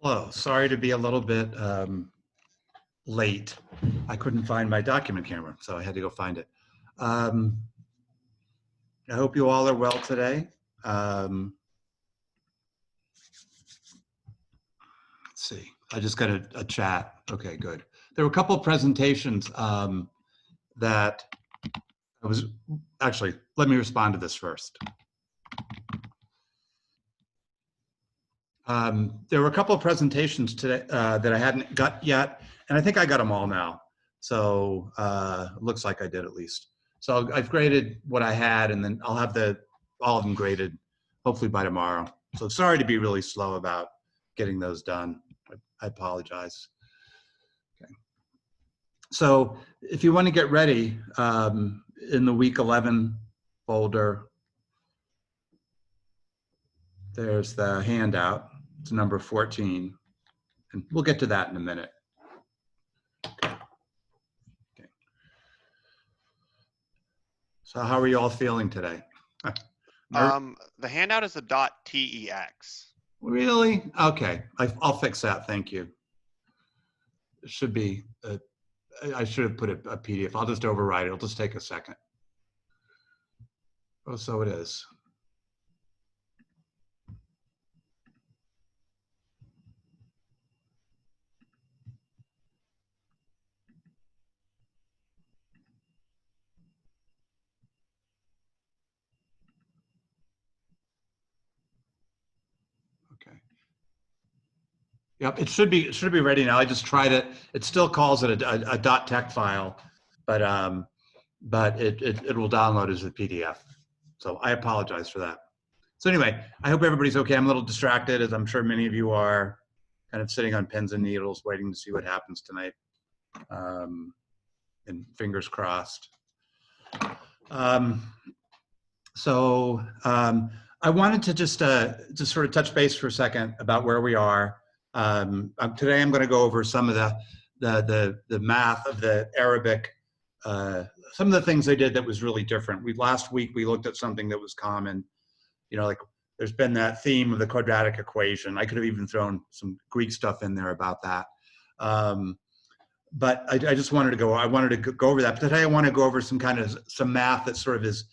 Hello, sorry to be a little bit late. I couldn't find my document camera, so I had to go find it. I hope you all are well today. Let's see, I just got a chat. Okay, good. There were a couple of presentations that I was, actually, let me respond to this first. There were a couple of presentations today that I hadn't got yet, and I think I got them all now. So looks like I did at least. So I've graded what I had, and then I'll have all of them graded hopefully by tomorrow. So sorry to be really slow about getting those done. I apologize. Okay. So if you want to get ready in the week 11 folder, there's the handout. It's number 14. And we'll get to that in a minute. Okay. So how are you all feeling today? The handout is a .tex. Really? Okay, I'll fix that. Thank you. It should be, I should have put a PDF. I'll just override it. It'll just take a second. Oh, so it is. Okay. Yep, it should be ready now. I just tried it. It still calls it a .tex file, but it will download as a PDF. So I apologize for that. So anyway, I hope everybody's okay. I'm a little distracted, as I'm sure many of you are, kind of sitting on pins and needles, waiting to see what happens tonight, and fingers crossed. I wanted to just sort of touch base for a second about where we are. Today I'm going to go over some of the math of the Arabic, some of the things they did that was really different. Last week we looked at something that was common, you know, like there's been that theme of the quadratic equation. I could have even thrown some Greek stuff in there about that. But I just wanted to go over that. But today I want to go over some math that sort of is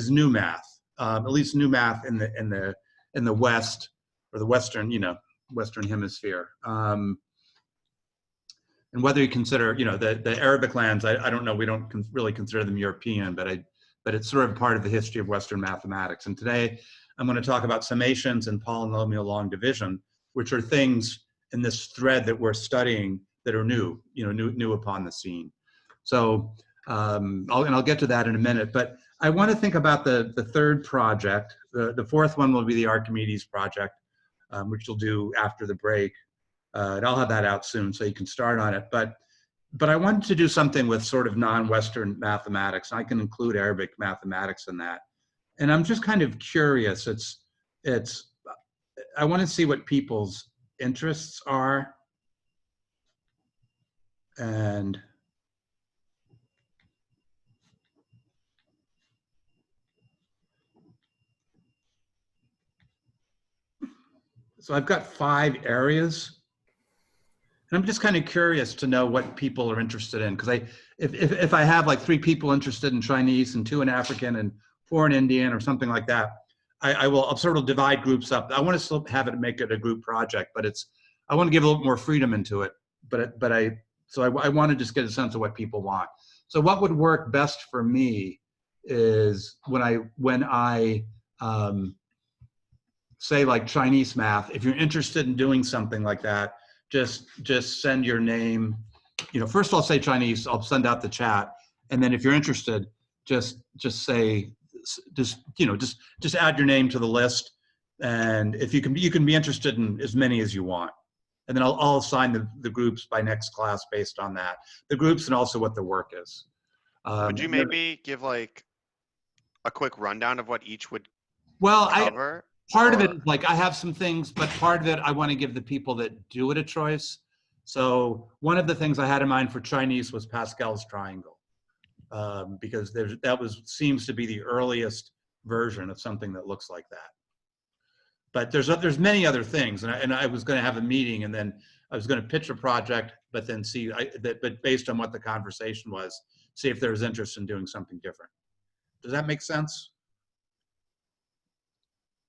new math, at least new math in the West, or the Western hemisphere. And whether you consider, the Arabic lands, I don't know, we don't really consider them European, but it's sort of part of the history of Western mathematics. And today I'm going to talk about summations and polynomial long division, which are things in this thread that we're studying that are new, new upon the scene. So, I'll get to that in a minute, but I want to think about the third project. The fourth one will be the Archimedes project, which we'll do after the break. And I'll have that out soon, so you can start on it. But I wanted to do something with sort of non-Western mathematics. I can include Arabic mathematics in that. And I'm just kind of curious. I want to see what people's interests are. And so I've got 5 areas. And I'm just kind of curious to know what people are interested in, because if I have like 3 people interested in Chinese and 2 in African and 4 in Indian or something like that, I'll sort of divide groups up. I want to still have it, make it a group project, but I want to give a little more freedom into it. So I want to just get a sense of what people want. So what would work best for me is when I say like Chinese math, if you're interested in doing something like that, just send your name. First I'll say Chinese, I'll send out the chat. And then if you're interested, just say, just add your name to the list. And if you can be interested in as many as you want. And then I'll assign the groups by next class based on that. The groups and also what the work is. Would you maybe give like a quick rundown of what each would cover? Part of it is like I have some things, but part of it I want to give the people that do it a choice. So one of the things I had in mind for Chinese was Pascal's triangle, because seems to be the earliest version of something that looks like that. but there's many other things, and I was going to have a meeting, and then I was going to pitch a project, but then see, but based on what the conversation was, see if there was interest in doing something different. Does that make sense,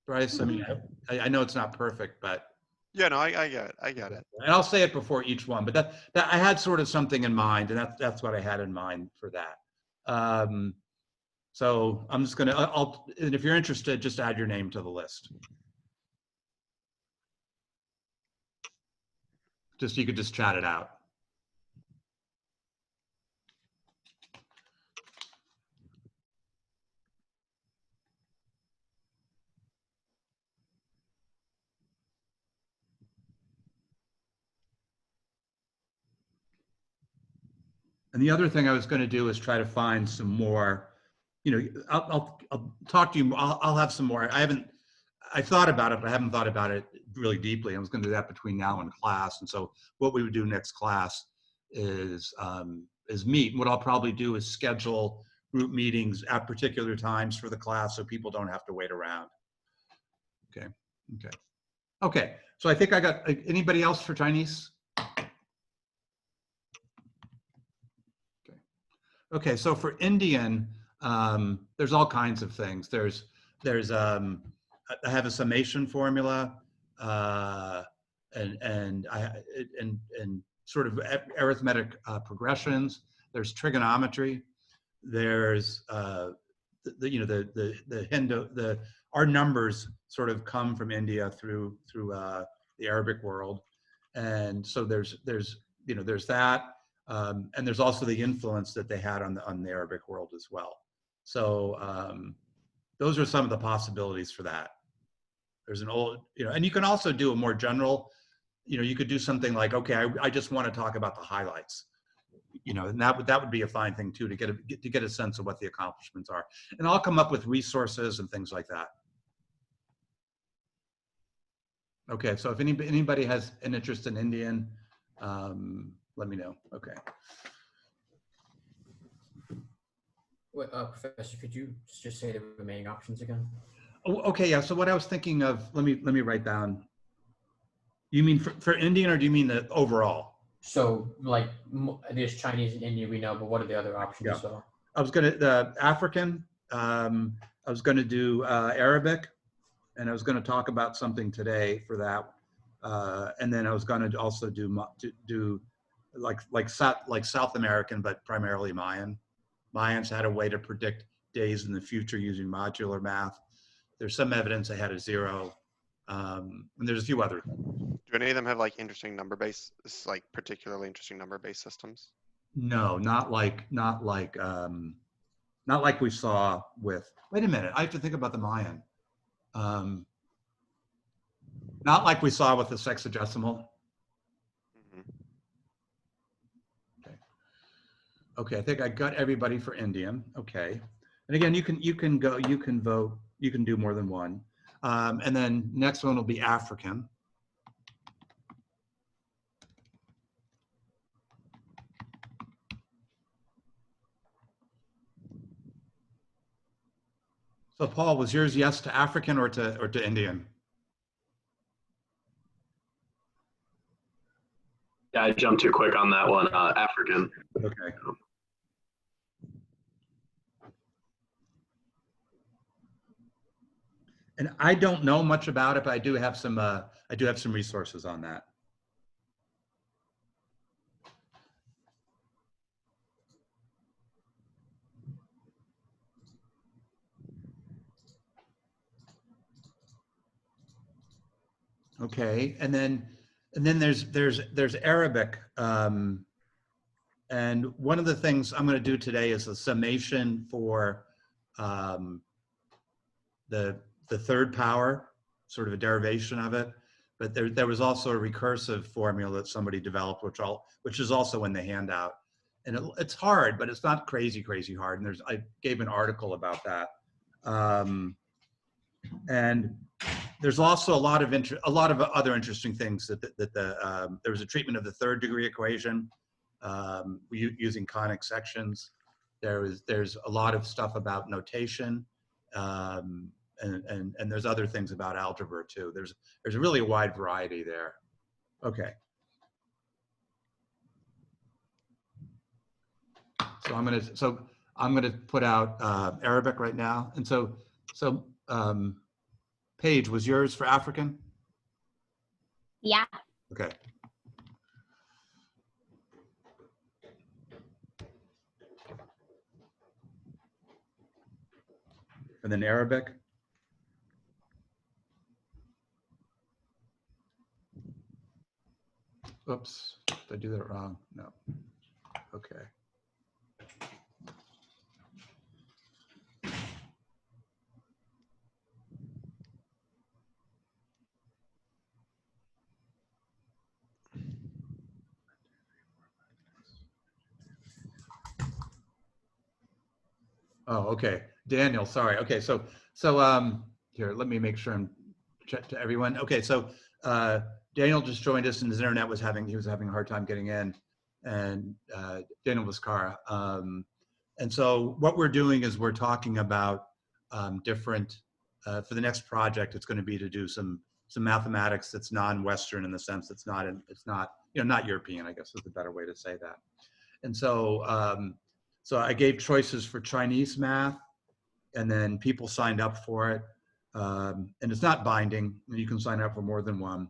Bryce? I mean, I know it's not perfect, but yeah, no, I get it. I get it. and I'll say it before each one, but that I had sort of something in mind, and that's what I had in mind for that. So I'm just gonna, and if you're interested, just add your name to the list. You could just chat it out. And the other thing I was going to do is try to find some more, I'll talk to you. I'll have some more. I thought about it, but I haven't thought about it really deeply. I was going to do that between now and class. And so what we would do next class is meet. And what I'll probably do is schedule group meetings at particular times for the class so people don't have to wait around. Okay. So I think I got, anybody else for Chinese? Okay, so for Indian, there's all kinds of things. There's I have a summation formula, and sort of arithmetic progressions. There's trigonometry. There's our numbers sort of come from India through the Arabic world, and so there's that. And there's also the influence that they had on the Arabic world as well. So those are some of the possibilities for that. There's an old, and you can also do a more general, you could do something like, okay, I just want to talk about the highlights, and that would be a fine thing too, to get a sense of what the accomplishments are. And I'll come up with resources and things like that. Okay, so if anybody has an interest in Indian, let me know. Okay. Wait, Professor, could you just say the remaining options again? Oh, okay, yeah. So what I was thinking of, let me write down. You mean for Indian, or do you mean the overall? So like there's Chinese and Indian, we know, but what are the other options? Yeah. So I was gonna African. I was gonna do Arabic, and I was gonna talk about something today for that. And then I was gonna also do like South American, but primarily Mayan. Mayans had a way to predict days in the future using modular math. There's some evidence they had a zero, and there's a few other. Do any of them have like interesting like particularly interesting number-based systems? No, not like we saw with. Wait a minute, I have to think about the Mayan. Not like we saw with the sexagesimal. Okay, I think I got everybody for Indian. Okay, and again, you can vote. You can do more than one, and then next one will be African. So Paul, was yours yes to African or to Indian? Yeah, I jumped too quick on that one. African. Okay. And I don't know much about it, but I do have some resources on that. Okay, and then there's Arabic, and one of the things I'm going to do today is a summation for the third power, sort of a derivation of it. But there was also a recursive formula that somebody developed, which is also in the handout. And it's hard, but it's not crazy hard. And I gave an article about that. And there's also a lot of other interesting things there was a treatment of the third degree equation using conic sections. There's a lot of stuff about notation. and there's other things about algebra too. There's really a wide variety there. Okay. So I'm gonna put out Arabic right now. And so Paige, was yours for African? Yeah. Okay. And then Arabic? Oops, did I do that wrong? No. Okay. Oh, okay. Daniel, sorry. Okay, so here, let me make sure I'm checked to everyone. Okay, so Daniel just joined us and his internet he was having a hard time getting in, and Daniel Viscara. And so what we're doing is we're talking about different, for the next project, it's going to be to do some mathematics that's non-Western in the sense it's not, not European, I guess is a better way to say that. And so, so I gave choices for Chinese math, and then people signed up for it. And it's not binding. You can sign up for more than one.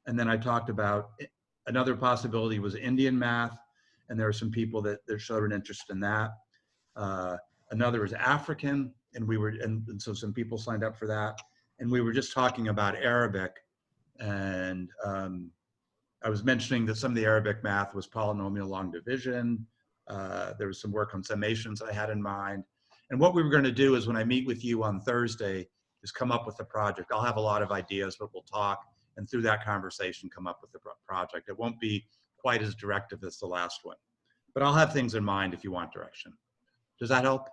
And then I talked about another possibility was Indian math, and there were some people that showed an interest in that. Another is African, and so some people signed up for that. And we were just talking about Arabic, and I was mentioning that some of the Arabic math was polynomial long division. There was some work on summations I had in mind. And what we were going to do is when I meet with you on Thursday is come up with a project. I'll have a lot of ideas, but we'll talk, and through that conversation come up with the project. It won't be quite as directive as the last one, but I'll have things in mind if you want direction. Does that help?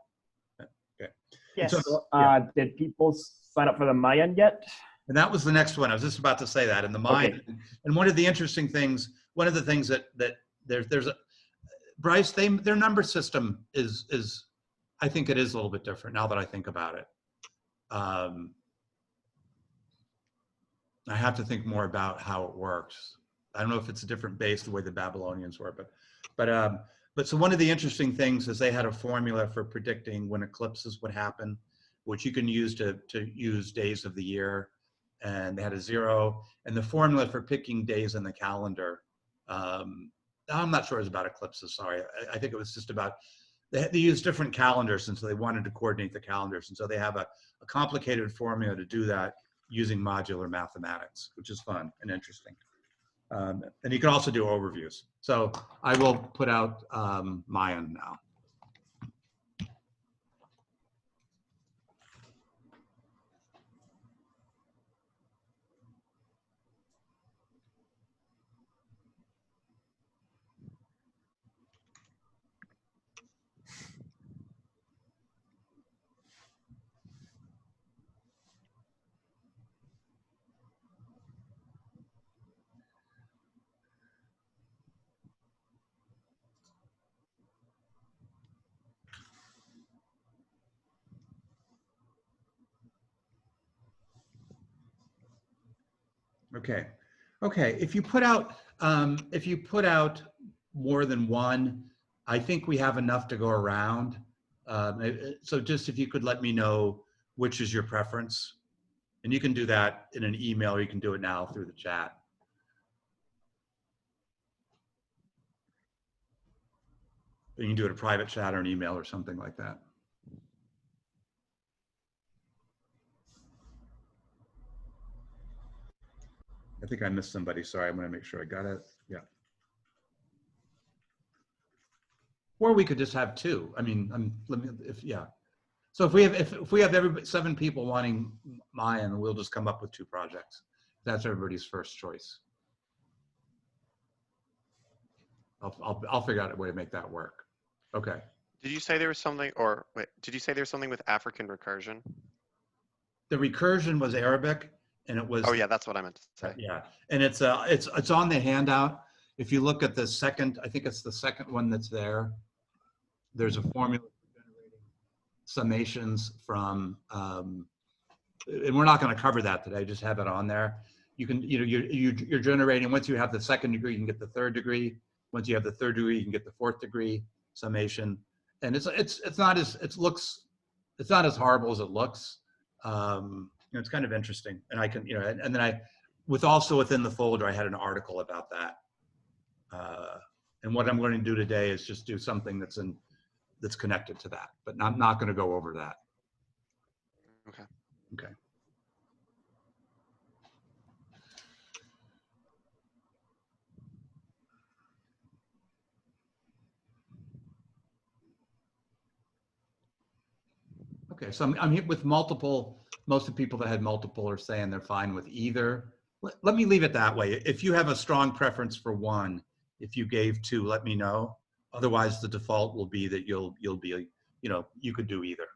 Okay. Yes. So, yeah. Did people sign up for the Mayan yet? And that was the next one. I was just about to say that in the mind. Okay. And one of the interesting things, one of the things that there's a, Bryce, their number system is, I think it is a little bit different now that I think about it. I have to think more about how it works. I don't know if it's a different base the way the Babylonians were, but so one of the interesting things is they had a formula for predicting when eclipses would happen, which you can use to use days of the year. And they had a 0, and the formula for picking days in the calendar. I'm not sure it was about eclipses, sorry. I think it was just about, they use different calendars, and so they wanted to coordinate the calendars. And so they have a complicated formula to do that using modular mathematics, which is fun and interesting. And you can also do overviews. So I will put out Mayan now. Okay. Okay. If you put out more than one, I think we have enough to go around. So just if you could let me know which is your preference, and you can do that in an email, or you can do it now through the chat. You can do it a private chat or an email or something like that. I think I missed somebody. Sorry, I'm going to make sure I got it. Yeah. Or we could just have 2. I mean, yeah. So if we have 7 people wanting Mayan, we'll just come up with 2 projects. That's everybody's first choice. I'll figure out a way to make that work. Okay. Did you say there was something, or wait, did you say there was something with African recursion? The recursion was Arabic, and it was. Oh yeah, that's what I meant to say. Yeah, and it's on the handout. If you look at the second, I think it's the second one that's there. There's a formula for generating summations from and we're not going to cover that today, just have it on there. You can, you're generating, once you have the second degree, you can get the third degree. Once you have the third degree, you can get the fourth degree summation. And it's not as, it's not as horrible as it looks. It's kind of interesting. And I can, and then also within the folder, I had an article about that. And what I'm going to do today is just do something that's connected to that, but I'm not going to go over that. Okay. Okay. Okay, so I'm here with multiple. Most of the people that had multiple are saying they're fine with either. Let me leave it that way. If you have a strong preference for one, if you gave two, let me know. Otherwise, the default will be that you'll be, you could do either.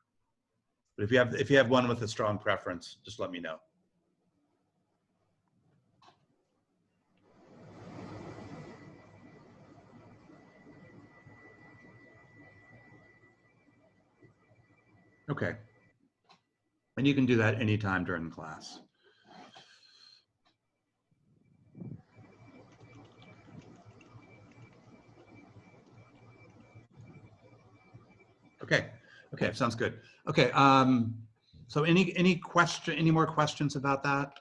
But if you have one with a strong preference, just let me know. Okay. And you can do that anytime during the class. Okay. Okay, sounds good. Okay. So any more questions about that?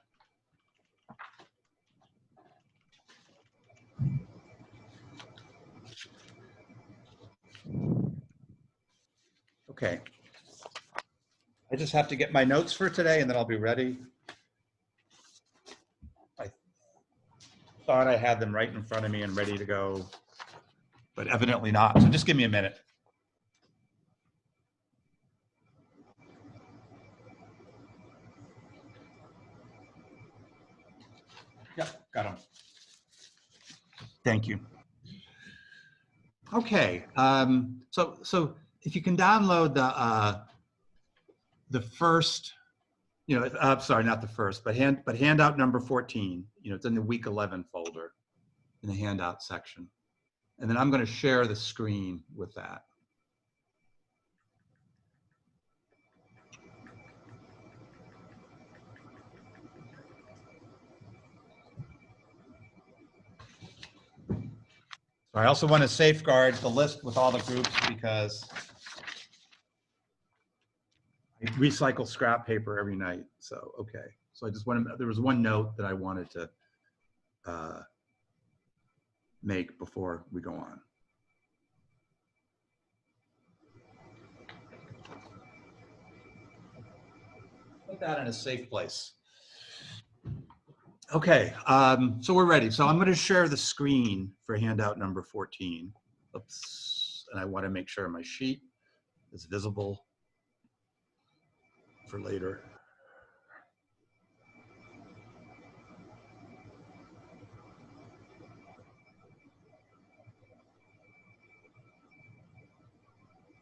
Okay. I just have to get my notes for today and then I'll be ready. I thought I had them right in front of me and ready to go, but evidently not. So just give me a minute. Yep, got them. Thank you. Okay, so if you can download the first, sorry, not the first, but handout number 14. It's in the week 11 folder in the handout section, and then I'm going to share the screen with that. I also want to safeguard the list with all the groups because I recycle scrap paper every night. So, okay. So I just there was one note that I wanted to make before we go on. Put that in a safe place. Okay, so we're ready. So I'm going to share the screen for handout number 14. Oops, and I want to make sure my sheet is visible for later.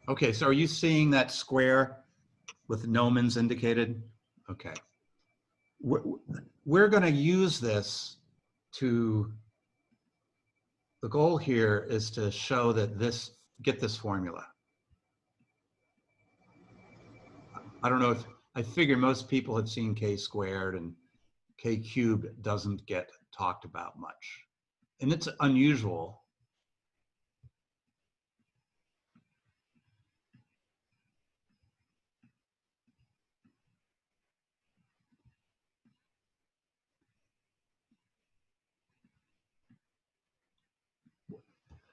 Okay, so are you seeing that square with gnomons indicated? Okay. We're going to use this the goal here is to show that get this formula. I don't know if, I figure most people have seen k squared and k cubed doesn't get talked about much. And it's unusual.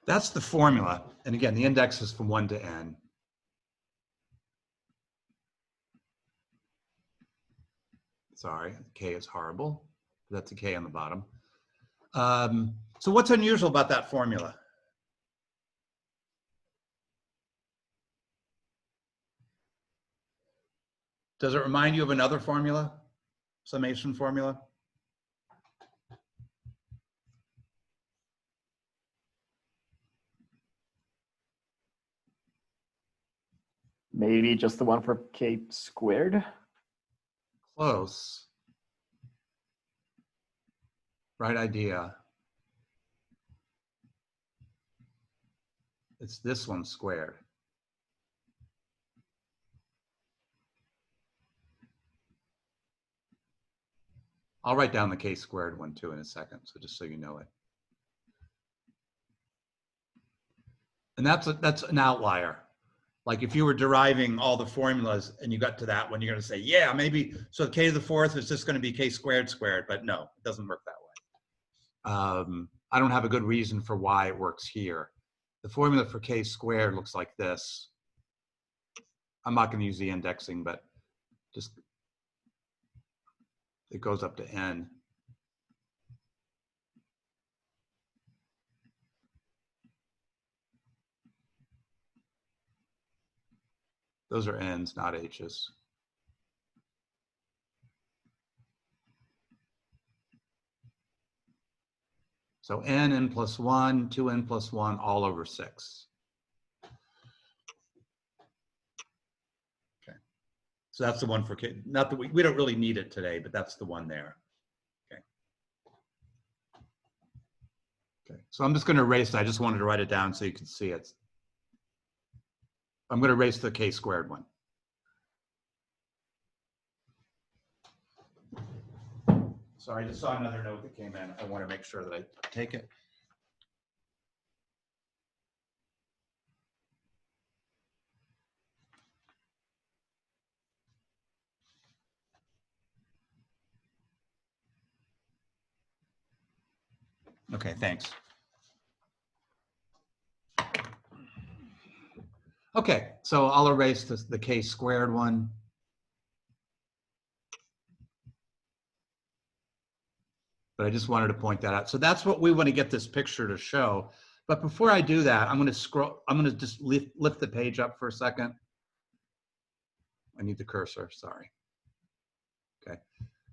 That's the formula. And again, the index is from 1 to n. Sorry, k is horrible. That's a k on the bottom. So what's unusual about that formula? Does it remind you of another formula? Summation formula? Maybe just the one for k squared? Close. Right idea. It's this one squared. I'll write down the k-squared one too in a second, so just so you know it. And that's an outlier. Like if you were deriving all the formulas and you got to that one, you're going to say, yeah, maybe, so k to the fourth is just going to be k-squared squared, but no, it doesn't work that way. I don't have a good reason for why it works here. The formula for k-squared looks like this. I'm not going to use the indexing, but just, it goes up to n. Those are n's, not h's. So n plus 1, 2n plus 1, all over 6. Okay. So that's the one for k. Not that we don't really need it today, but that's the one there. Okay. Okay. So I'm just going to erase it. I just wanted to write it down so you can see it. I'm going to erase the k-squared one. Sorry, I just saw another note that came in. I want to make sure that I take it. Okay, thanks. Okay, so I'll erase the k-squared one. But I just wanted to point that out. So that's what we want to get this picture to show. But before I do that, I'm going to scroll. I'm going to just lift the page up for a second. I need the cursor, sorry. Okay,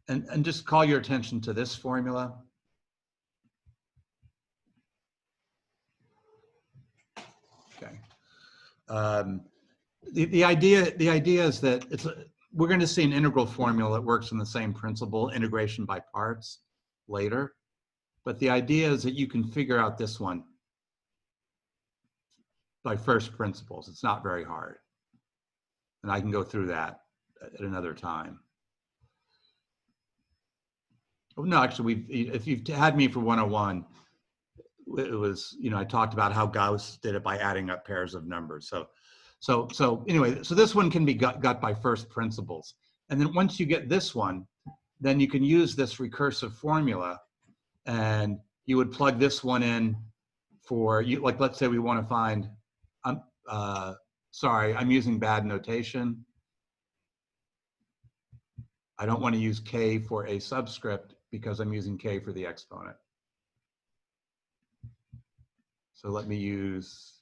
and just call your attention to this formula. Okay. The idea is that we're going to see an integral formula that works on the same principle, integration by parts, later. But the idea is that you can figure out this one by first principles. It's not very hard. And I can go through that at another time. Oh, no, actually, if you've had me for 101, it was, I talked about how Gauss did it by adding up pairs of numbers. So anyway, so this one can be got by first principles. And then once you get this one, then you can use this recursive formula and you would plug this one in for, like, let's say we want to find, sorry, I'm using bad notation. I don't want to use k for a subscript because I'm using k for the exponent. So let me use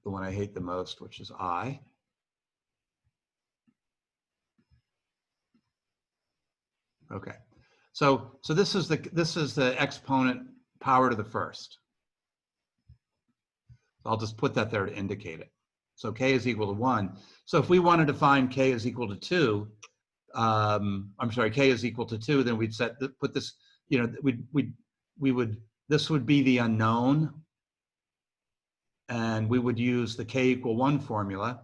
the one I hate the most, which is I. Okay, so this is the exponent power to the first. I'll just put that there to indicate it. So k is equal to 1. So if we wanted to find k is equal to 2, I'm sorry, k is equal to 2, then we'd put this, this would be the unknown, and we would use the k equal 1 formula,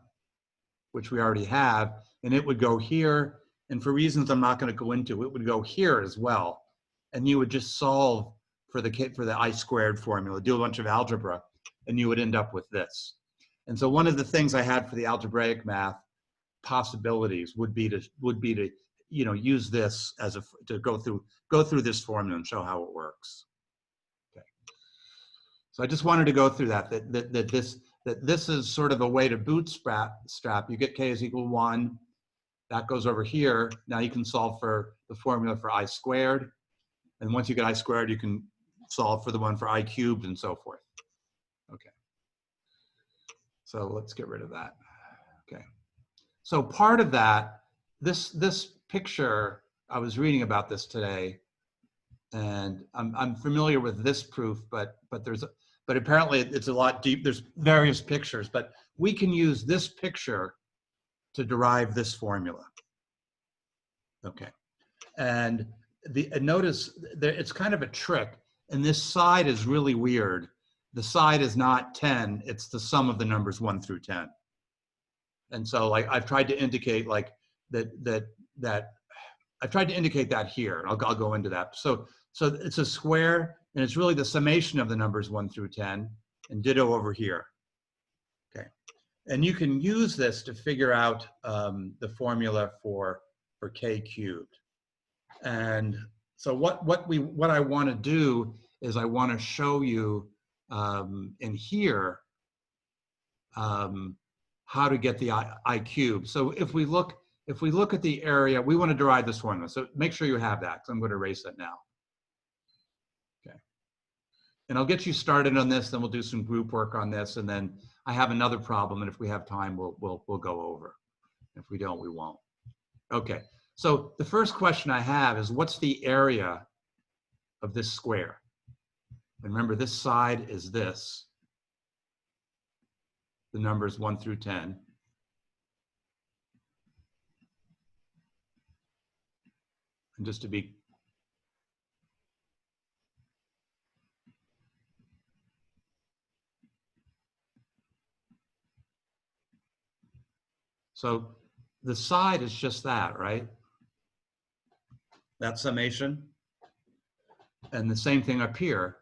which we already have, and it would go here, and for reasons I'm not going to go into, it would go here as well, and you would just solve for the I squared formula, do a bunch of algebra, and you would end up with this. And so one of the things I had for the algebraic math possibilities would be to use this as to go through this formula and show how it works. Okay. So I just wanted to go through that this is sort of a way to bootstrap. You get k is equal to 1. That goes over here. Now you can solve for the formula for I squared. And once you get I squared, you can solve for the one for I cubed and so forth. Okay. So let's get rid of that. Okay. So part of that, this picture, I was reading about this today, and I'm familiar with this proof, but apparently it's a lot deep. There's various pictures, but we can use this picture to derive this formula. Okay, and notice that it's kind of a trick, and this side is really weird. The side is not 10; it's the sum of the numbers 1 through 10. And so, like, I've tried to indicate, like, that I've tried to indicate that here, and I'll go into that. So it's a square, and it's really the summation of the numbers 1 through 10, and ditto over here. Okay, and you can use this to figure out the formula for k cubed. And so what I want to do is I want to show you in here how to get the I cubed. So if we look at the area, we want to derive this formula. So make sure you have that, because I'm going to erase it now. Okay. And I'll get you started on this, then we'll do some group work on this, and then I have another problem, and if we have time, we'll go over. If we don't, we won't. Okay. So the first question I have is, what's the area of this square? And remember, this side is this. The numbers 1 through 10. And just to be so the side is just that, right? That summation. And the same thing up here.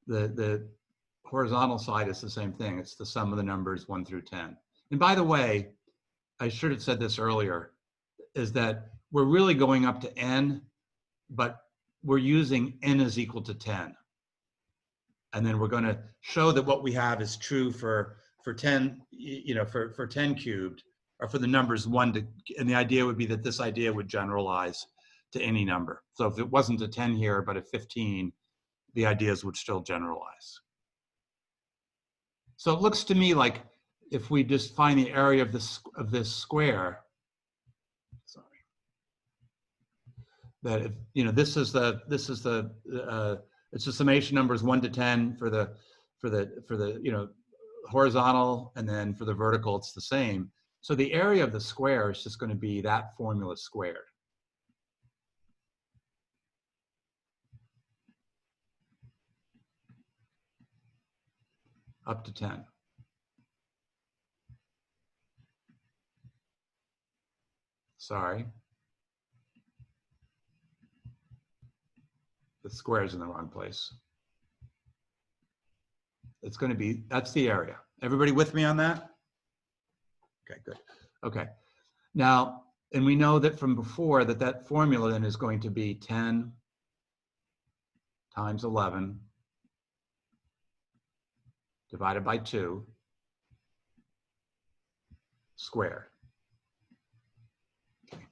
The horizontal side is the same thing. It's the sum of the numbers 1 through 10. And by the way, I should have said this earlier, is that we're really going up to n, but we're using n is equal to 10. And then we're going to show that what we have is true for 10, for 10 cubed, or for the numbers 1 to, and the idea would be that this idea would generalize to any number. So if it wasn't a 10 here, but a 15, the ideas would still generalize. So it looks to me like if we just find the area of this square, sorry, that if, this is the it's the summation numbers 1 to 10 for the horizontal, and then for the vertical it's the same. So the area of the square is just going to be that formula squared. Up to 10. Sorry. The square is in the wrong place. It's going to be, that's the area. Everybody with me on that? Okay, good. Okay. Now, and we know that from before that formula then is going to be 10 times 11 divided by 2 squared. Okay.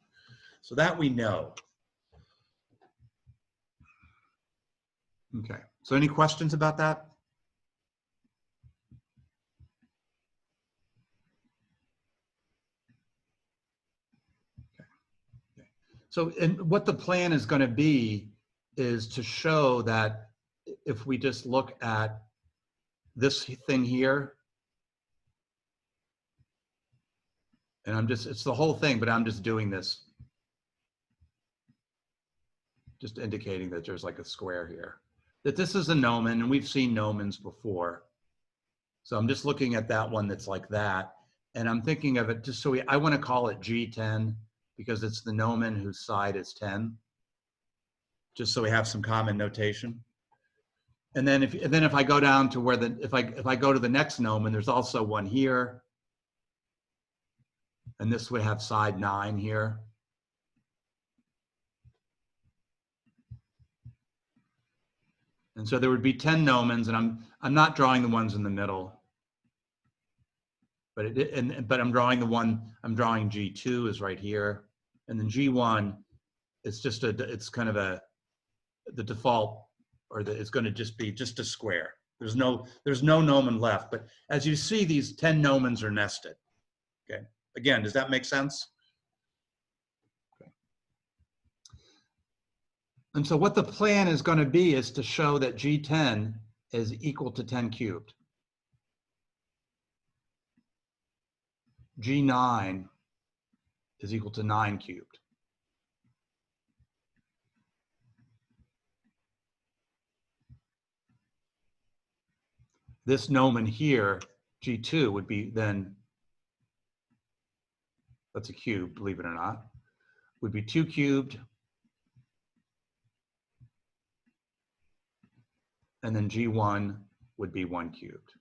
So that we know. Okay. So any questions about that? Okay. So, and what the plan is going to be is to show that if we just look at this thing here, and it's the whole thing, but I'm just doing this, just indicating that there's like a square here, that this is a nomen, and we've seen nomens before. So I'm just looking at that one that's like that, and I'm thinking of it just so I want to call it G10 because it's the nomen whose side is 10, just so we have some common notation. And then if I go down to where if I go to the next nomen, there's also one here, and this would have side 9 here. And so there would be 10 nomens, and I'm not drawing the ones in the middle, but but I'm drawing the one, I'm drawing G2 is right here, and then G1, it's just it's kind of the default, or it's going to just be just a square. There's no nomen left, but as you see, these 10 nomens are nested. Okay. Again, does that make sense? Okay. And so what the plan is going to be is to show that G10 is equal to 10 cubed. G9 is equal to 9 cubed. This nomen here, G2, would be then, that's a cube, believe it or not, would be 2 cubed. And then G1 would be 1 cubed.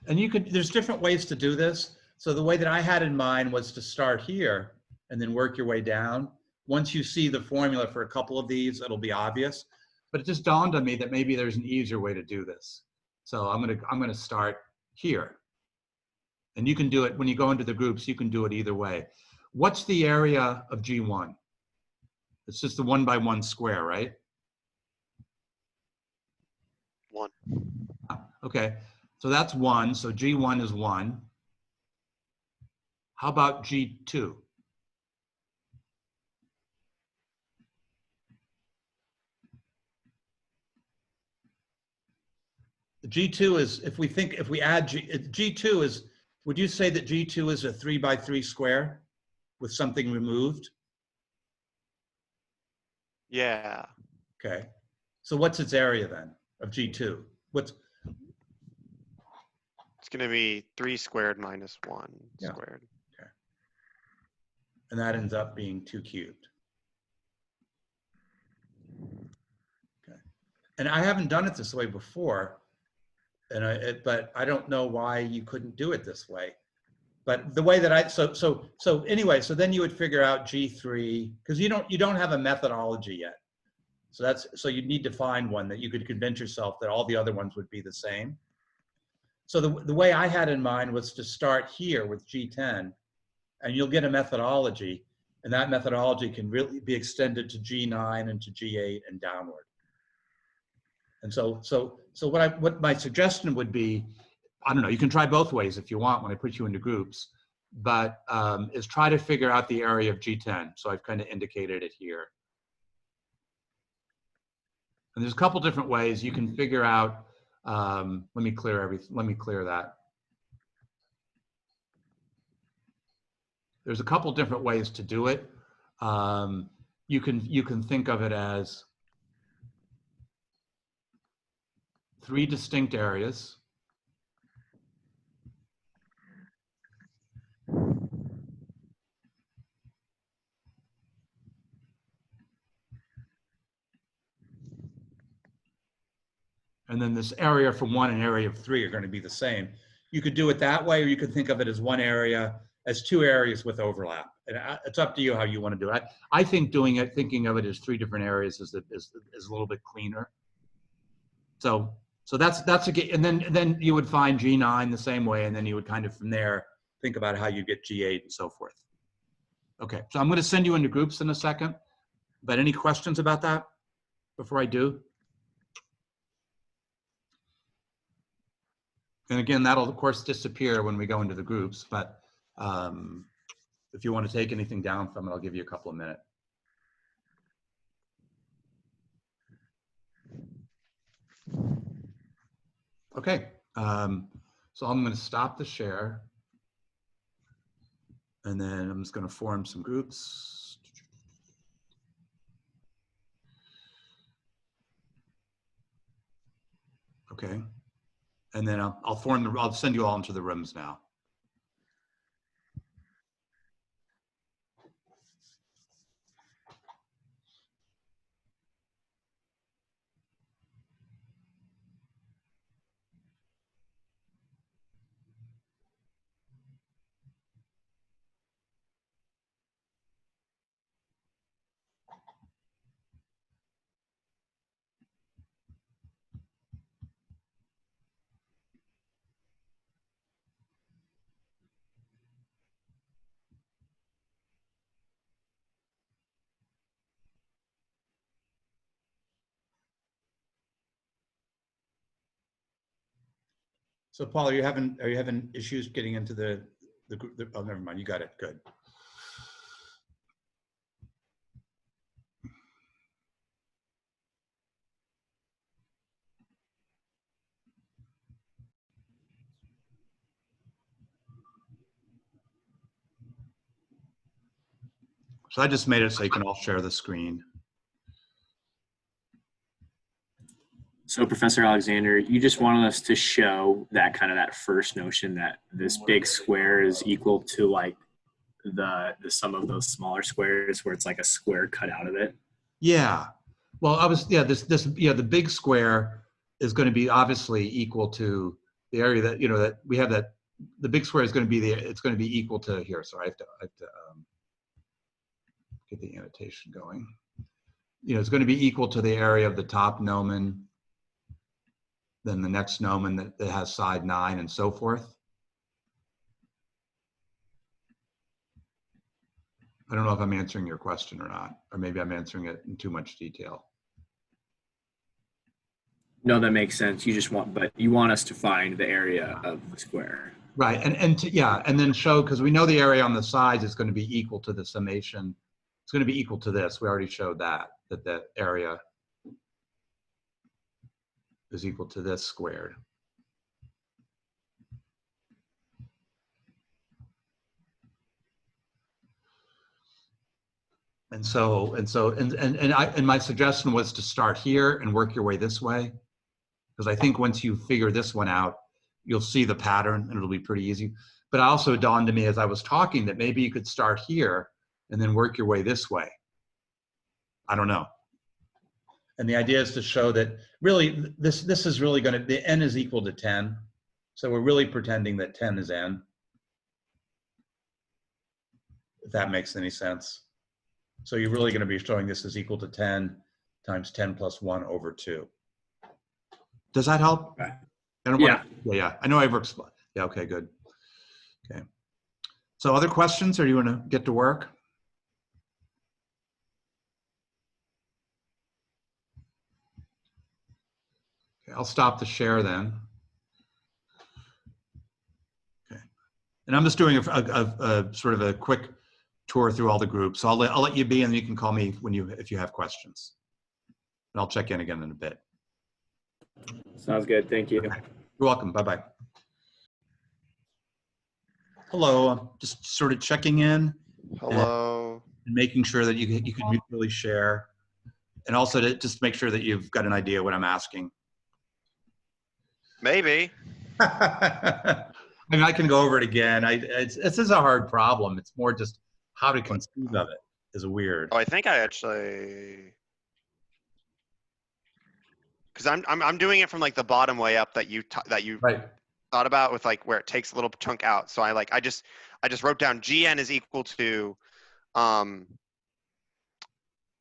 And you could, there's different ways to do this. So the way that I had in mind was to start here and then work your way down. Once you see the formula for a couple of these, it'll be obvious. But it just dawned on me that maybe there's an easier way to do this. So I'm gonna start here. And you can do it, when you go into the groups, you can do it either way. What's the area of G1? It's just the 1 by 1 square, right? 1. Okay, so that's 1, so G1 is 1. How about G2? G2 is, if we add G2 is, would you say that G2 is a 3 by 3 square with something removed? Yeah. Okay. So what's its area then of G2? It's going to be 3 squared minus 1 Yeah. squared. Okay. And that ends up being 2 cubed. Okay. And I haven't done it this way before. But I don't know why you couldn't do it this way. But the way that so anyway, so then you would figure out G3, because you don't have a methodology yet. So you'd need to find one that you could convince yourself that all the other ones would be the same. So the way I had in mind was to start here with G10, and you'll get a methodology, and that methodology can really be extended to G9 and to G8 and downward. And so what my suggestion would be, I don't know, you can try both ways if you want when I put you into groups, but is try to figure out the area of G10. So I've kind of indicated it here. And there's a couple different ways you can figure out, let me clear that. There's a couple different ways to do it. You can think of it as 3 distinct areas. And then this area from 1 and area of 3 are going to be the same. You could do it that way, or you could think of it as one area, as 2 areas with overlap. And it's up to you how you want to do it. I think thinking of it as 3 different areas is a little bit cleaner. So that's and then you would find G9 the same way, and then you would kind of from there think about how you get G8 and so forth. Okay, so I'm going to send you into groups in a second. But any questions about that before I do? And again, that'll of course disappear when we go into the groups, but if you want to take anything down from it, I'll give you a couple of minutes. Okay, so I'm going to stop the share, and then I'm just going to form some groups. Okay, and then I'll send you all into the rooms now. So Paul, are you having issues getting into the group? Oh, never mind. You got it. Good. So I just made it so you can all share the screen. So Professor Alexander, you just wanted us to show that kind of that first notion that this big square is equal to like the sum of those smaller squares where it's like a square cut out of it. Yeah. Well, the big square is going to be obviously equal to the area that, that we have, that the big square is going to be it's going to be equal to here. So I have to get the annotation going. It's going to be equal to the area of the top gnomon, then the next gnomon that has side 9 and so forth. I don't know if I'm answering your question or not, or maybe I'm answering it in too much detail. No, that makes sense. But you want us to find the area of the square. Right, and then show, because we know the area on the sides is going to be equal to the summation. It's going to be equal to this. We already showed that area is equal to this squared. And my suggestion was to start here and work your way this way, because I think once you figure this one out, you'll see the pattern and it'll be pretty easy. But it also dawned to me as I was talking that maybe you could start here and then work your way this way. I don't know. And the idea is to show that really this is really going to, the n is equal to 10. So we're really pretending that 10 is n, if that makes any sense. So you're really going to be showing this is equal to 10 times 10 plus 1 over 2. Does that help? Okay. Yeah. I know I've explained. Yeah, okay, good. Okay. So other questions, or you want to get to work? Okay, I'll stop the share then. Okay. And I'm just doing a sort of a quick tour through all the groups. So I'll let you be, and you can call me if you have questions. And I'll check in again in a bit. Sounds good. Thank you. Okay. You're welcome. Bye-bye. Hello. Just sort of checking in. Hello. And making sure that you can mutually share. And also to just make sure that you've got an idea what I'm asking. Maybe. I mean, I can go over it again. This is a hard problem. It's more just how to conceive of it is weird. Oh, I think I actually, because I'm doing it from like the bottom way up that you Right. thought about, with like where it takes a little chunk out. So I just wrote down gn is equal to the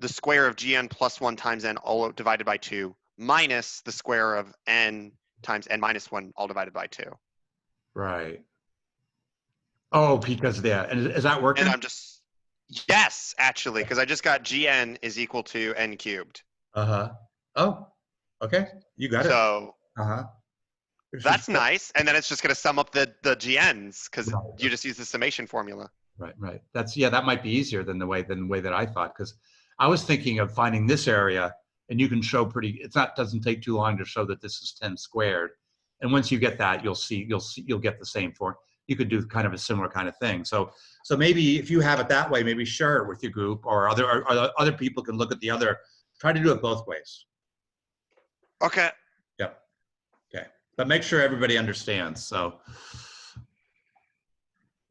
square of gn plus 1 times n all divided by 2 minus the square of n times n minus 1 all divided by 2. Right. Oh, because and is that working? And I'm just, yes, actually, because I just got gn is equal to n cubed. Uh-huh. Oh, okay. You got it. So uh-huh. That's nice. And then it's just going to sum up the GNs, because Right. you just use the summation formula. Right. That might be easier than the way that I thought, because I was thinking of finding this area, and you can show doesn't take too long to show that this is 10 squared. And once you get that, you'll get the same form. You could do kind of a similar kind of thing. So maybe if you have it that way, maybe share it with your group, or other people can look at the other. Try to do it both ways. Okay. Yep. Okay. But make sure everybody understands. So,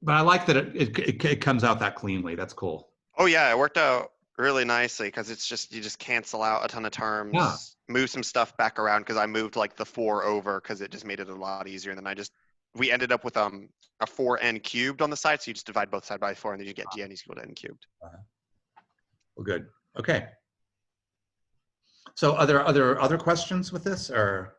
but I like that it comes out that cleanly. That's cool. Oh yeah, it worked out really nicely, because it's just, you just cancel out a ton of terms, Yeah. move some stuff back around, because I moved like the 4 over, because it just made it a lot easier. And then we ended up with a 4n cubed on the side, so you just divide both side by 4, and then you get gn is equal to n cubed. Well, good. Okay. So are there other questions with this, or?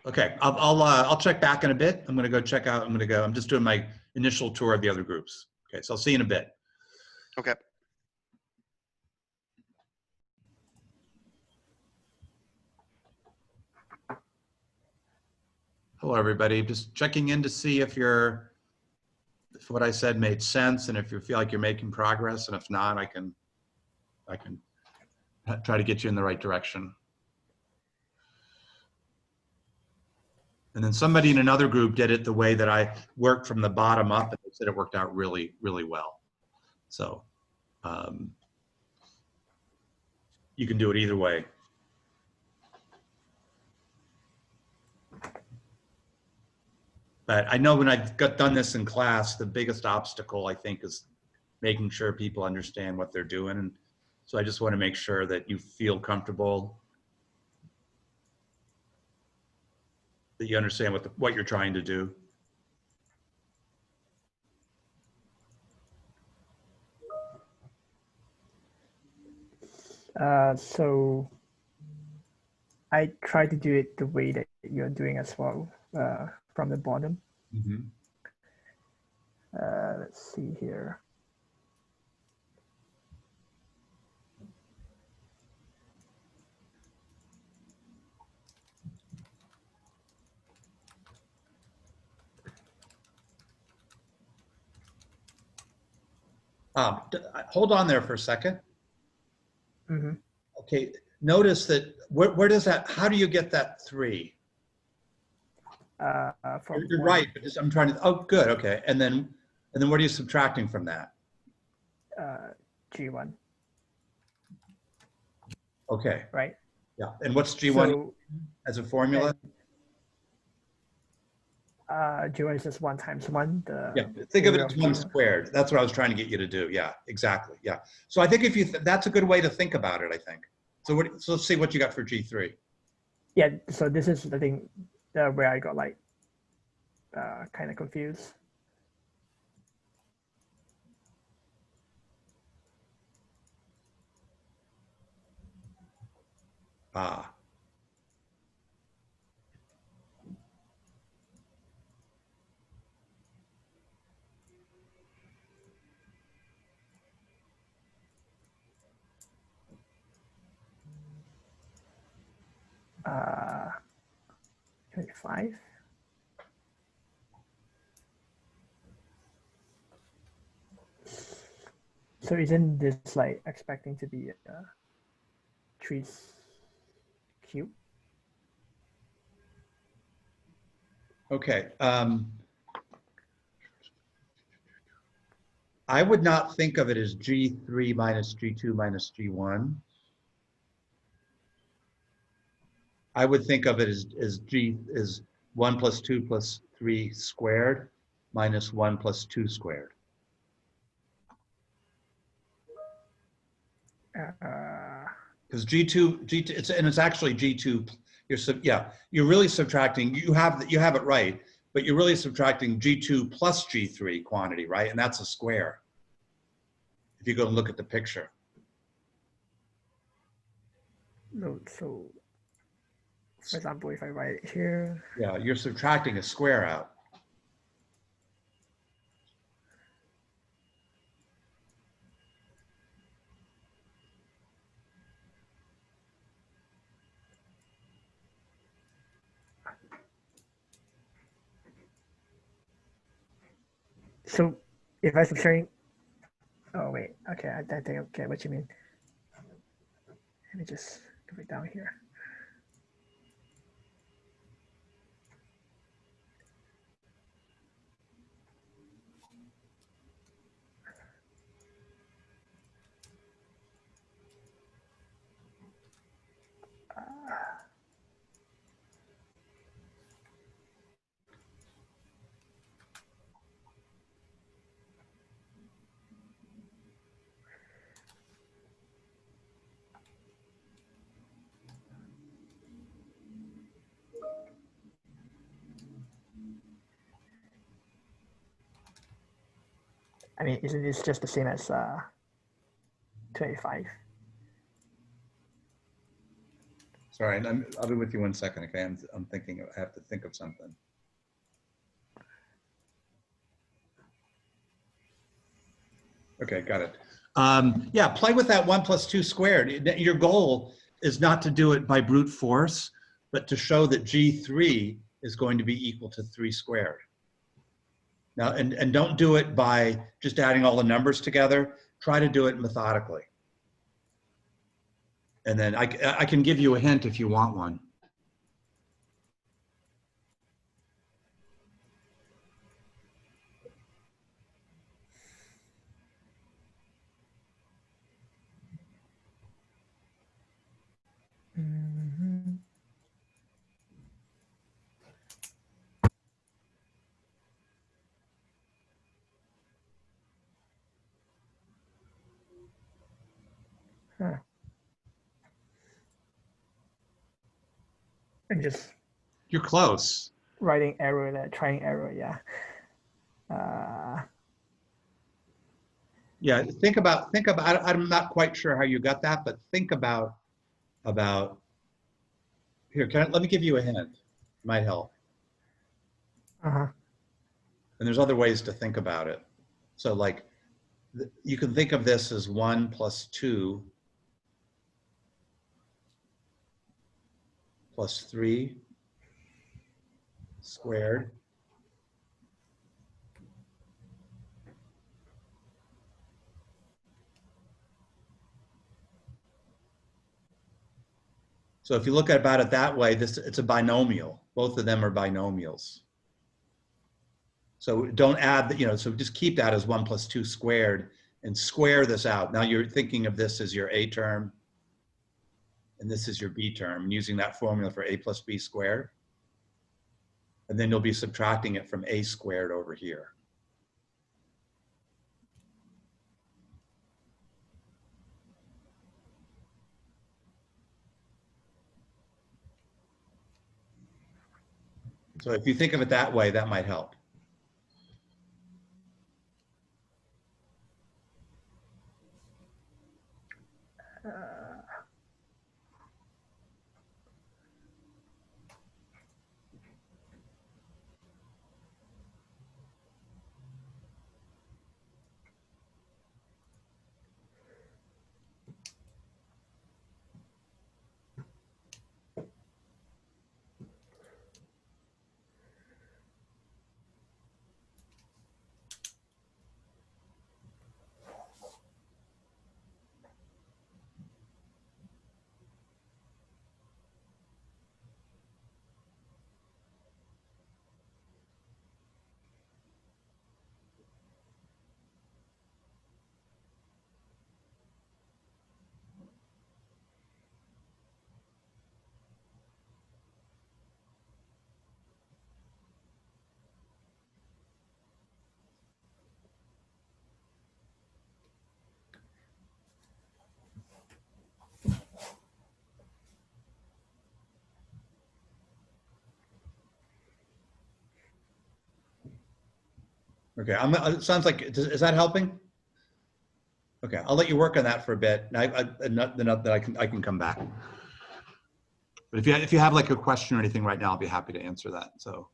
Okay, I'll check back in a bit. I'm gonna go check out. I'm just doing my initial tour of the other groups. Okay, so I'll see you in a bit. Okay. Hello, everybody. Just checking in to see if what I said made sense, and if you feel like you're making progress, and if not, I can try to get you in the right direction. And then somebody in another group did it the way that I worked from the bottom up, and they said it worked out really, really well. So You can do it either way. But I know when I've done this in class, the biggest obstacle I think is making sure people understand what they're doing. And so I just want to make sure that you feel comfortable, that you understand what you're trying to do. So I try to do it the way that you're doing as well, from the bottom. Mm-hmm. Let's see here. Hold on there for a second. Mm-hmm. Okay, notice that, where does that, how do you get that 3? From You're right, but I'm trying to, oh, good, okay. And then what are you subtracting from that? G1. Okay, Right. yeah. And what's G1 So, as a formula? G1 is just 1 times 1. Yeah, think of it area as 1 G1. squared. That's what I was trying to get you to do. Yeah, exactly. Yeah. So I think if you, that's a good way to think about it, I think. So so let's see what you got for G3. Yeah, so this is the thing where I got like kind of confused. Ah. Uh, 25. So isn't this like expecting to be 3 cube? Okay. I would not think of it as G3 minus G2 minus G1. I would think of it as 1 plus 2 plus 3 squared minus 1 plus 2 squared. Because G2, it's actually G2. You're really subtracting. You have it right, but you're really subtracting G2 plus G3 quantity, right? And that's a square. If you go and look at the picture. No, so for example, if I write it here. Yeah, you're subtracting a square out. So if I subtract, oh wait, okay, I think I get what you mean. Let me just go it down here. I mean, isn't this just the same as 25? Sorry, I'll be with you 1 second, okay? I'm thinking, I have to think of something. Okay, got it. Yeah, play with that 1 plus 2 squared. Your goal is not to do it by brute force, but to show that G3 is going to be equal to 3 squared. Now, and don't do it by just adding all the numbers together. Try to do it methodically. And then I can give you a hint if you want one. And just You're close. writing error there, trying error, yeah. Yeah, think about, I'm not quite sure how you got that, but think about, here, let me give you a hint. Might help. Uh-huh. And there's other ways to think about it. So like, you can think of this as 1 plus 2 plus 3 squared. So if you look about it that way, it's a binomial. Both of them are binomials. So don't add, so just keep that as 1 plus 2 squared and square this out. Now you're thinking of this as your A term, and this is your B term, and using that formula for A plus B squared. And then you'll be subtracting it from A squared over here. So if you think of it that way, that might help. Okay, it sounds like, is that helping? Okay, I'll let you work on that for a bit. Enough that I can come back. But if you have like a question or anything right now, I'll be happy to answer that. So.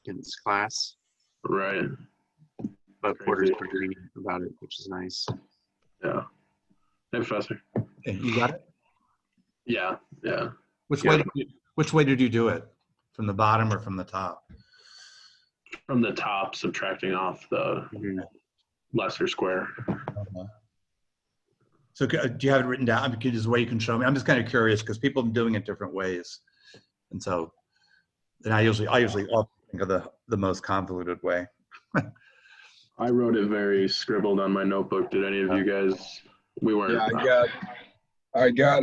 In this class, Right. but Porter's agreeing about it, which is nice. Yeah. Hey, Professor. Okay, you got it? Yeah. Yeah. Which Yeah. way did you do it? From the bottom or from the top? From the top, subtracting off the lesser square. So do you have it written down? Is a way you can show me? I'm just kind of curious because people are doing it different ways. And so then I usually think of the most convoluted way. I wrote it very scribbled on my notebook. Did any of you guys? We weren't. Yeah, I got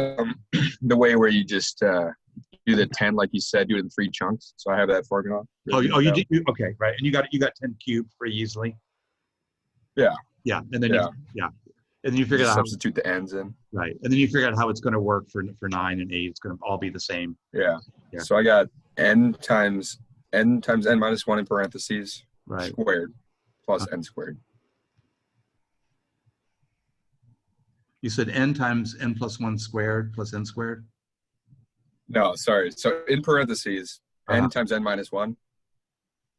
the way where you just do the 10, like you said, do it in 3 chunks. So I have that formula. You did? Okay, right. And you got 10 cubed pretty easily. Yeah. Yeah, and then and then you figure out how substitute the ends in. Right, and then you figure out how it's going to work for 9 and 8. It's going to all be the same. Yeah. Yeah. So I got n times n minus 1 in parentheses squared plus n squared. You said n times n plus 1 squared plus n squared? No, sorry. So in parentheses, n times n minus 1.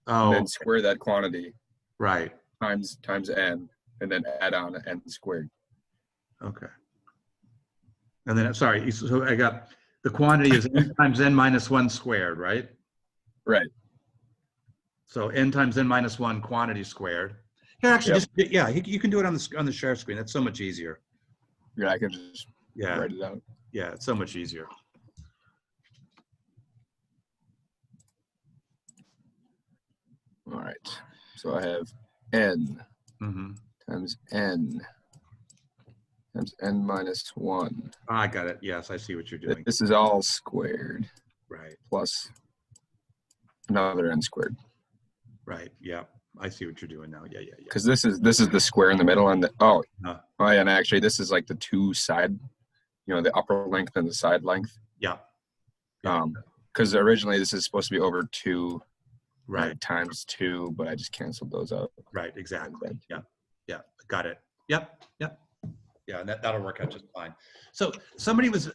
Oh. And then square that quantity. Right. Times n, and then add on n squared. Okay. And then, sorry, so I got the quantity is n times n minus 1 squared, right? Right. So n times n minus 1 quantity squared. Here, actually, you can do it on the share screen. That's so much easier. Yeah, I can just write it out. Yeah, it's so much easier. All right. So I have n times n minus 1. Oh, I got it. Yes, I see what you're doing. This is all squared. Right. Plus another n squared. Right. Yeah. I see what you're doing now. Yeah. Because this is the square in the middle, and Uh, yeah, and actually this is like the two side, the upper length and the side length. yeah. Yeah. Because originally this is supposed to be over 2 Right. times 2, but I just canceled those out. Right. Exactly. Yeah. Yeah. Got it. Yep. Yep. Yeah, and that'll work out just fine. So somebody was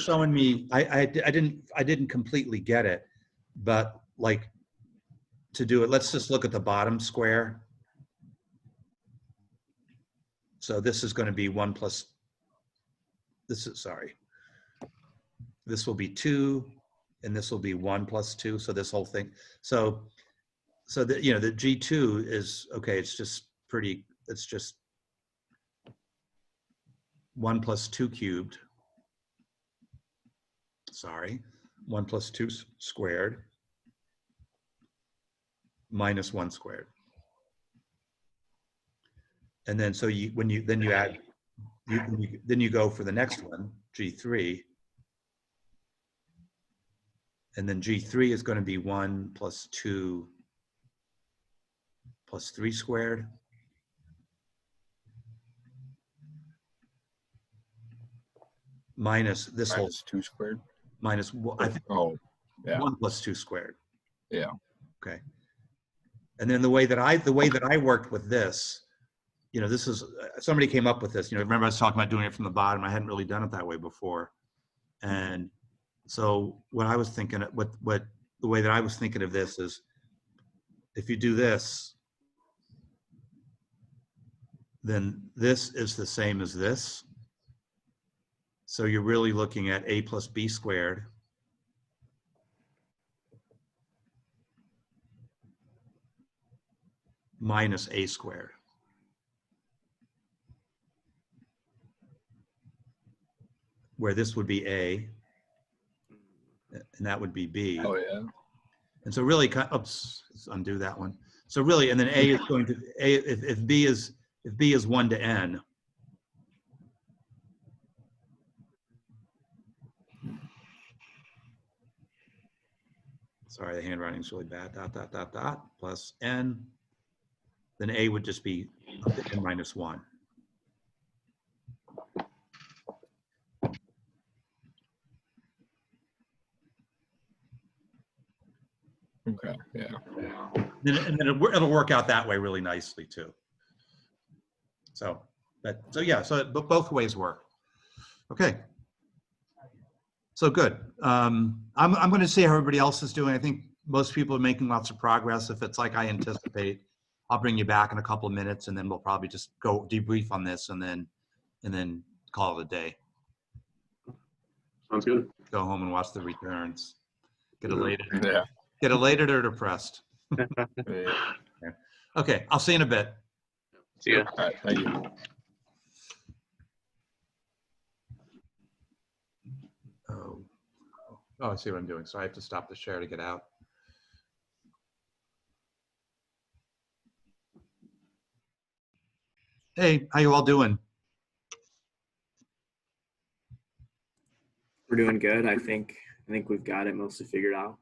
showing me. I didn't completely get it, but like to do it, let's just look at the bottom square. So this is going to be 1 plus. This will be 2, and this will be 1 plus 2. So this whole thing. So the the G2 is okay. It's just 1 plus 2 cubed. Sorry, 1 plus 2 squared minus 1 squared. And then so you add then you go for the next one, G3. And then G3 is going to be 1 plus 2 plus 3 squared minus this whole Minus 2 squared. minus I think 1 plus 2 squared. Yeah. Okay. And then the way that I worked with this, this is somebody came up with this. Remember I was talking about doing it from the bottom. I hadn't really done it that way before, and so what I was thinking, the way that I was thinking of this is, if you do this, then this is the same as this. So you're really looking at a plus b squared minus a squared. Where this would be a, and that would be b. Oh yeah. And so really, oops, let's undo that one. So really, and then a is going to if b is 1 to n. Sorry, the handwriting is really bad. Dot plus n. Then a would just be n minus 1. Okay. Yeah. And then it'll work out that way really nicely too. So both ways work. Okay. So good. I'm going to see how everybody else is doing. I think most people are making lots of progress. If it's like I anticipate, I'll bring you back in a couple of minutes, and then we'll probably just go debrief on this, and then call it a day. Sounds good. Go home and watch the returns. Get elated. Yeah. Get elated or depressed. Yeah. Okay, I'll see you in a bit. See ya. All right. Thank you. Oh, I see what I'm doing. So I have to stop the share to get out. Hey, how you all doing? We're doing good. I think we've got it mostly figured out.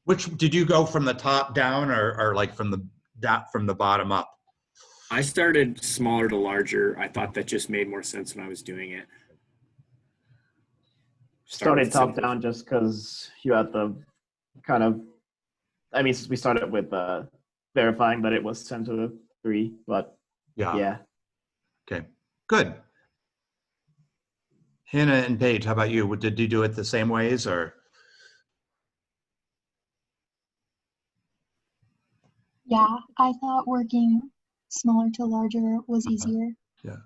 Which did you go from the top down or like from the bottom up? I started smaller to larger. I thought that just made more sense when I was doing it. Started top down just because you had the kind of, we started with verifying that it was 10 to the 3, but yeah. Okay, good. Hannah and Paige, how about you? Did you do it the same ways or? Yeah, I thought working smaller to larger was easier. Yeah.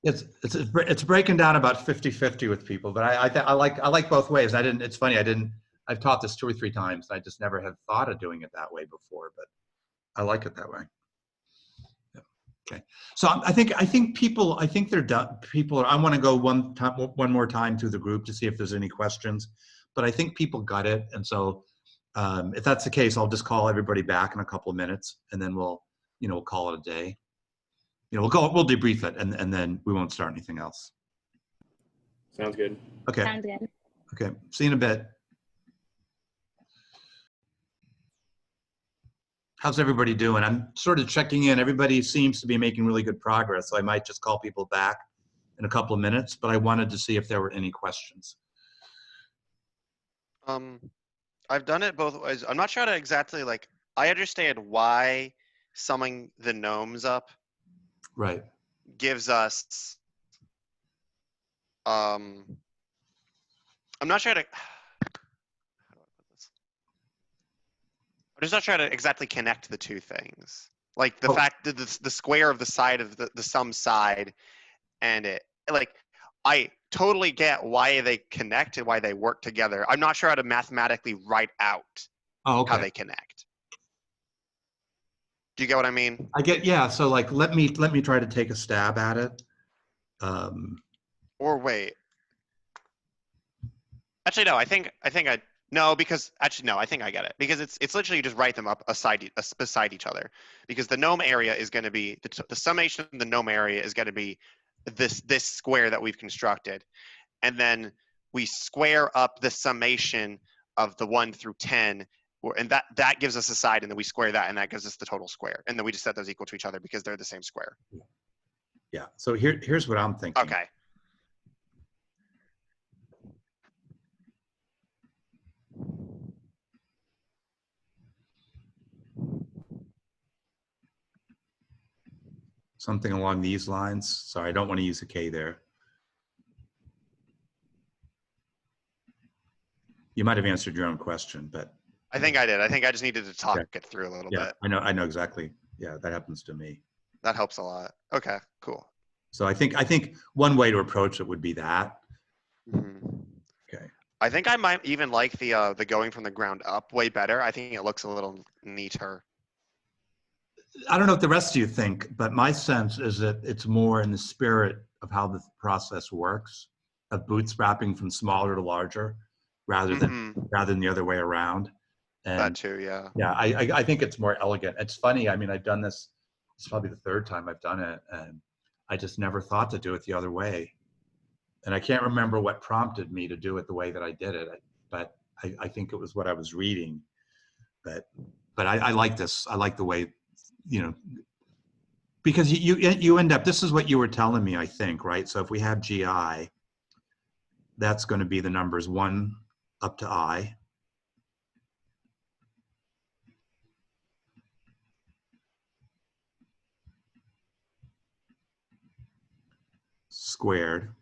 It's breaking down about 50-50 with people, but I like both ways. It's funny, I've taught this 2 or 3 times. I just never have thought of doing it that way before, but I like it that way. Yeah. Okay. So I think they're done. I want to go one more time through the group to see if there's any questions, but I think people got it. And so if that's the case, I'll just call everybody back in a couple of minutes, and then we'll call it a day. We'll debrief it, and then we won't start anything else. Sounds good. Okay. Sounds good. Okay. See you in a bit. How's everybody doing? I'm sort of checking in. Everybody seems to be making really good progress. So I might just call people back in a couple of minutes, but I wanted to see if there were any questions. I've done it both ways. I'm not sure how to exactly like, I understand why summing the gnomes up Right. gives us, I'm not sure how to, how do I put this? I'm just not trying to exactly connect the two things. Like the fact that the square of the side of the sum side and it, like, I totally get why they connect and why they work together. I'm not sure how to mathematically write out how they connect. Do you get what I mean? I get, yeah. So like, let me try to take a stab at it. Or wait. Actually, no. I think no, because actually no. I think I get it, because it's literally you just write them up beside each other, because the gnome area is going to be the summation of the gnome area is going to be this square that we've constructed, and then we square up the summation of the 1 through 10, and that gives us a side, and then we square that, and that gives us the total square, and then we just set those equal to each other because they're the same square. Yeah. So here's what I'm thinking. Okay. Something along these lines. Sorry, I don't want to use a K there. You might have answered your own question, but I think I did. I think I just needed to talk it through a little bit. I know exactly. Yeah, that happens to me. That helps a lot. Okay, cool. So I think one way to approach it would be that. Okay. I think I might even like the going from the ground up way better. I think it looks a little neater. I don't know what the rest of you think, but my sense is that it's more in the spirit of how the process works, of bootstrapping from smaller to larger, rather than the other way around. And that too, yeah. Yeah, I think it's more elegant. It's funny. I mean, I've done this. It's probably the third time I've done it, and I just never thought to do it the other way. And I can't remember what prompted me to do it the way that I did it, but I think it was what I was reading. But I like this. I like the way, because you end up, this is what you were telling me, I think, right? So if we have GI, that's going to be the numbers 1 up to I. Squared.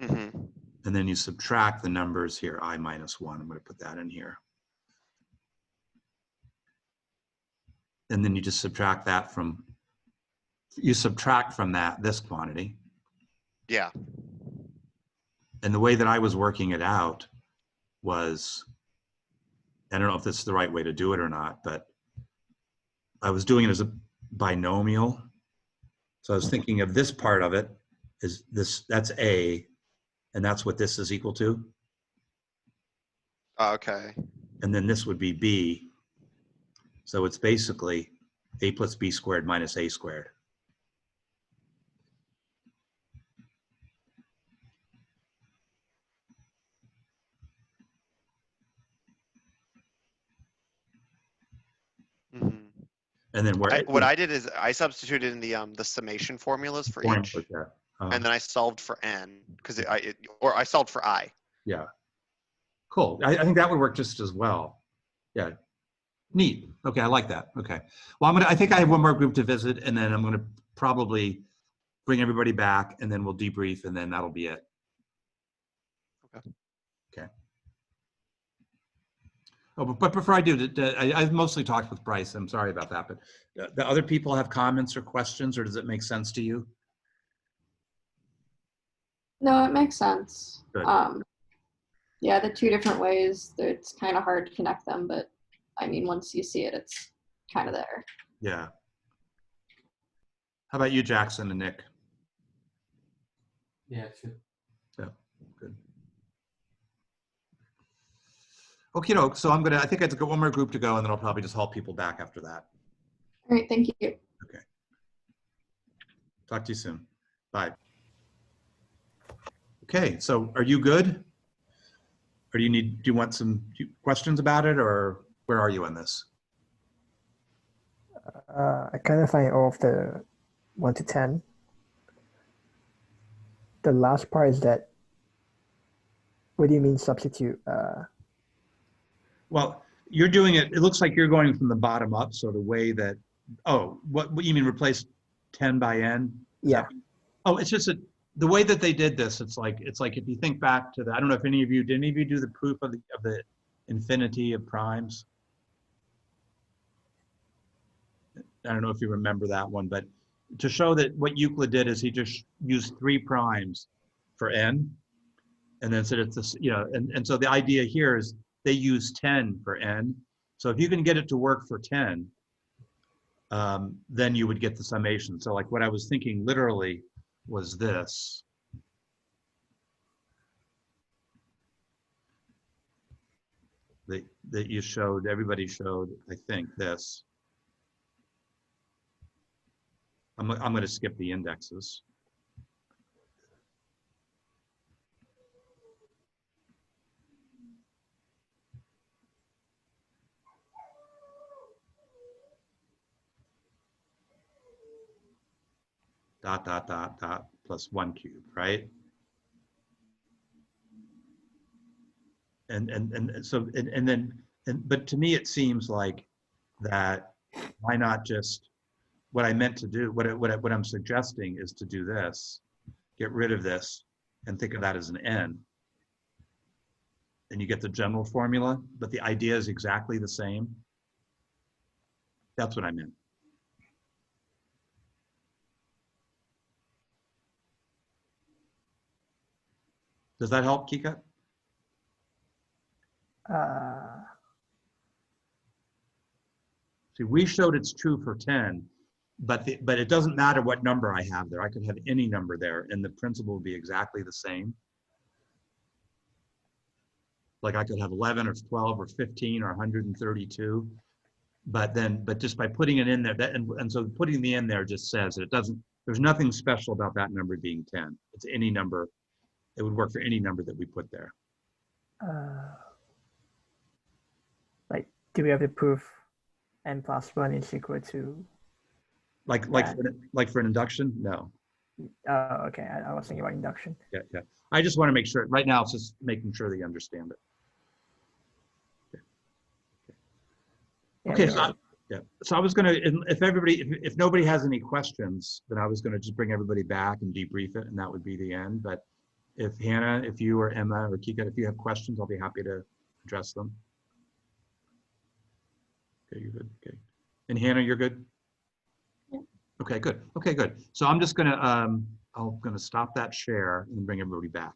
And then you subtract the numbers here, I minus 1. I'm going to put that in here. And then you just subtract that from, this quantity. Yeah. And the way that I was working it out was, I don't know if this is the right way to do it or not, but I was doing it as a binomial. So I was thinking of this part of it is this, that's A, and that's what this is equal to. Okay. And then this would be B. So it's basically A plus B squared minus A squared. And then what I did is I substituted in the summation formulas for each, and then I solved for n because I solved for I. Yeah. Cool. I think that would work just as well. Yeah. Neat. Okay, I like that. Okay. Well, I think I have one more group to visit, and then I'm going to probably bring everybody back, and then we'll debrief, and then that'll be it. Okay. Okay. Oh, but before I do, I've mostly talked with Bryce. I'm sorry about that, but the other people have comments or questions, or does it make sense to you? No, it makes sense. Good. Yeah, the two different ways, it's kind of hard to connect them, but I mean, once you see it, it's kind of there. Yeah. How about you, Jackson and Nick? Yeah, sure. Yeah, good. Okay, so I think I've got one more group to go, and then I'll probably just haul people back after that. All right, thank you. Okay. Talk to you soon. Bye. Okay, so are you good? Or do you want some questions about it, or where are you on this? I kind of find all of the 1 to 10. The last part is that, what do you mean substitute? Well, you're doing it, it looks like you're going from the bottom up, so the way that, oh, what you mean replace 10 by n? Is Yeah. that- oh, it's just that the way that they did this, it's like if you think back to the, I don't know if any of you, did any of you do the proof of the infinity of primes? I don't know if you remember that one, but to show that what Euclid did is he just used 3 primes for n, and then said it's this, you know, and so the idea here is they use 10 for n. So if you can get it to work for 10, then you would get the summation. So like what I was thinking literally was this. That you showed, everybody showed, I think, this. I'm going to skip the indexes. Dot, dot, dot, dot, plus 1 cubed, right? But to me, it seems like that, why not just, what I meant to do, what I'm suggesting is to do this, get rid of this, and think of that as an n. And you get the general formula, but the idea is exactly the same. That's what I meant. Does that help, Kika? See, we showed it's true for 10, but it doesn't matter what number I have there. I could have any number there, and the principle would be exactly the same. Like I could have 11 or 12 or 15 or 132, but just by putting it in there, and so putting the in there just says that it doesn't. There's nothing special about that number being 10. It's any number. It would work for any number that we put there. Like, do we have to prove n plus 1 is equal to? Like for an induction? No. Oh, okay. I was thinking about induction. Yeah. I just want to make sure. Right now, it's just making sure that you understand it. Okay. So I was going to, if nobody has any questions, then I was going to just bring everybody back and debrief it, and that would be the end. But if Hannah, if you or Emma or Kika, if you have questions, I'll be happy to address them. Okay, you're good. Okay. And Hannah, you're good? Yeah. Okay, good. Okay, good. So I'm just gonna, I'm gonna stop that share and bring everybody back.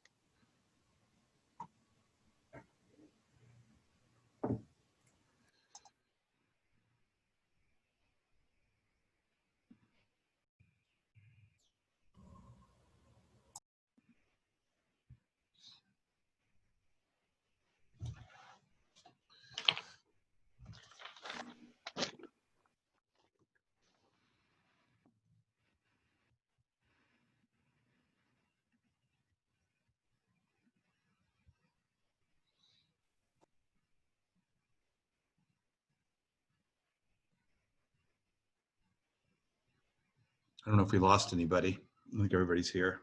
I don't know if we lost anybody. I think everybody's here.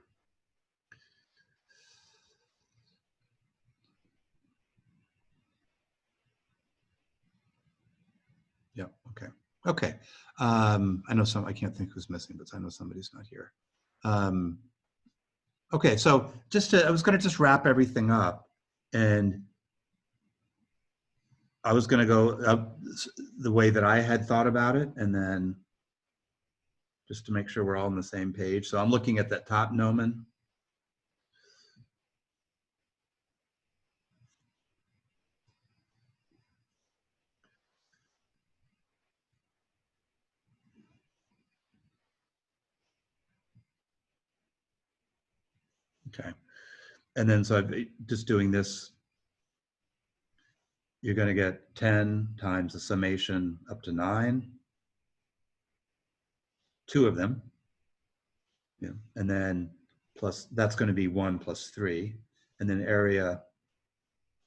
Yeah, okay. Okay. I know I can't think who's missing, but I know somebody's not here. Okay, so I was gonna just wrap everything up, and I was gonna go up the way that I had thought about it, and then just to make sure we're all on the same page. So I'm looking at that top nomen. Okay. And then so I'm just doing this, you're going to get 10 times the summation up to 9, 2 of them. Yeah. And then plus, that's going to be 1 plus 3. And then area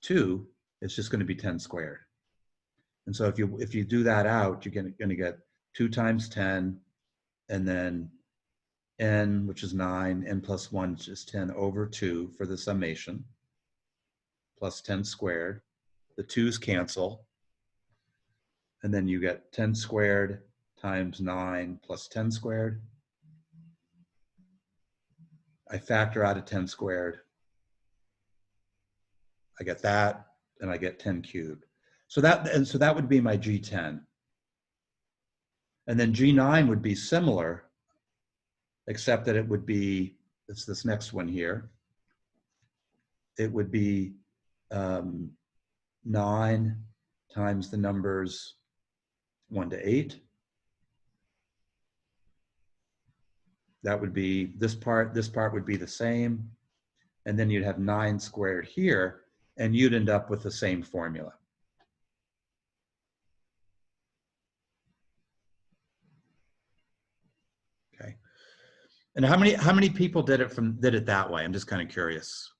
2 is just going to be 10 squared. And so if you do that out, you're going to get 2 times 10, and then n, which is 9, n plus 1, which is 10 over 2 for the summation, plus 10 squared. The 2's cancel. And then you get 10 squared times 9 plus 10 squared. I factor out a 10 squared. I get that, and I get 10 cubed. So that would be my G10. And then G9 would be similar, except that it would be, it's this next one here. It would be 9 times the numbers 1 to 8. That would be, this part would be the same. And then you'd have 9 squared here, and you'd end up with the same formula. Okay. And how many people did it that way? I'm just kind of curious.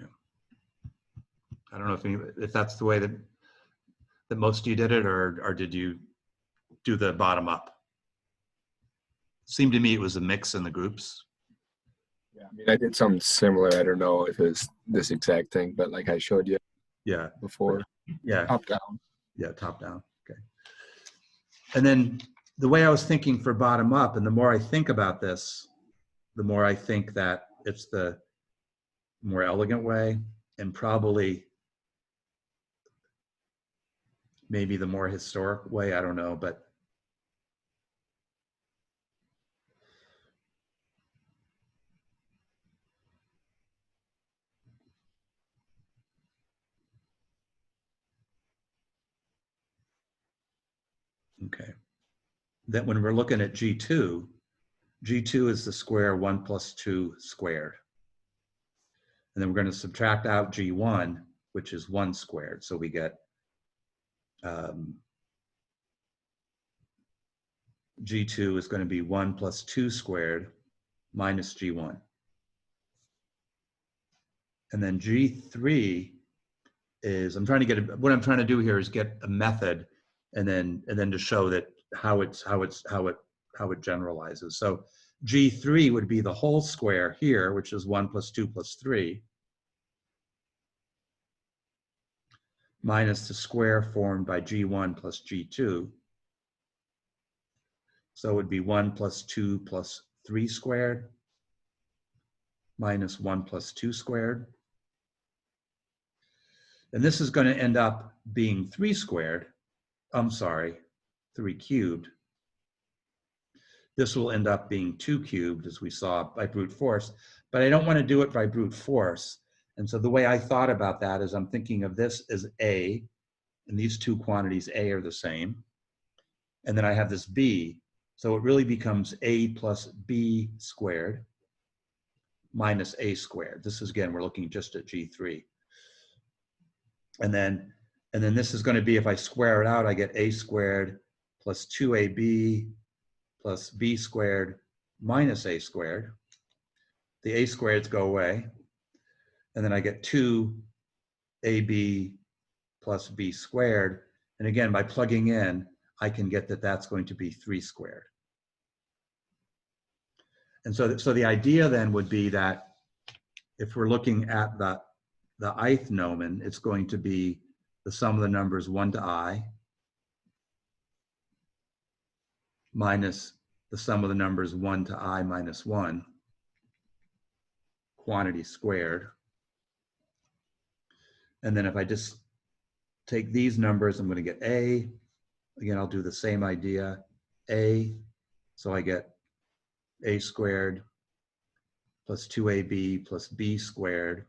Okay. I don't know if that's the way that most of you did it, or did you do the bottom up? Seemed to me it was a mix in the groups. Yeah, I mean, I did something similar. I don't know if it's this exact thing, but like I showed you before. Yeah. Top down. Yeah, top down. Okay. And then the way I was thinking for bottom up, and the more I think about this, the more I think that it's the more elegant way, and probably maybe the more historic way. I don't know, but okay. That when we're looking at G2, G2 is the square 1 plus 2 squared. And then we're going to subtract out G1, which is 1 squared. So we get G2 is going to be 1 plus 2 squared minus G1. And then G3 is, what I'm trying to do here is get a method and then to show that how it generalizes. So G3 would be the whole square here, which is 1 plus 2 plus 3, minus the square formed by G1 plus G2. So it would be 1 plus 2 plus 3 squared minus 1 plus 2 squared. And this is going to end up being 3 squared. I'm sorry, 3 cubed. This will end up being 2 cubed, as we saw by brute force. But I don't want to do it by brute force. And so the way I thought about that is I'm thinking of this as A, and these two quantities A are the same. And then I have this B. So it really becomes A plus B squared minus A squared. This is, again, we're looking just at G3. And then this is going to be, if I square it out, I get A squared plus 2AB plus B squared minus A squared. The A squareds go away. And then I get 2AB plus B squared. And again, by plugging in, I can get that that's going to be 3 squared. And so the idea then would be that if we're looking at the ith nomen, it's going to be the sum of the numbers 1 to I minus the sum of the numbers 1 to I minus 1, quantity squared. And then if I just take these numbers, I'm going to get A. Again, I'll do the same idea, A. So I get A squared plus 2AB plus B squared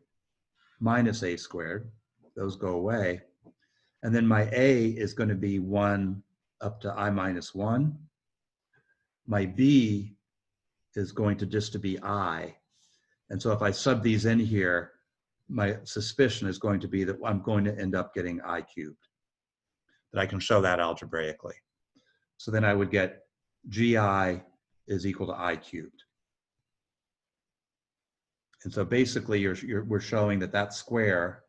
minus A squared. Those go away. And then my A is going to be 1 up to I minus 1. My B is going to just to be I. And so if I sub these in here, my suspicion is going to be that I'm going to end up getting I cubed. But I can show that algebraically. So then I would get GI is equal to I cubed. And so basically we're showing that that square,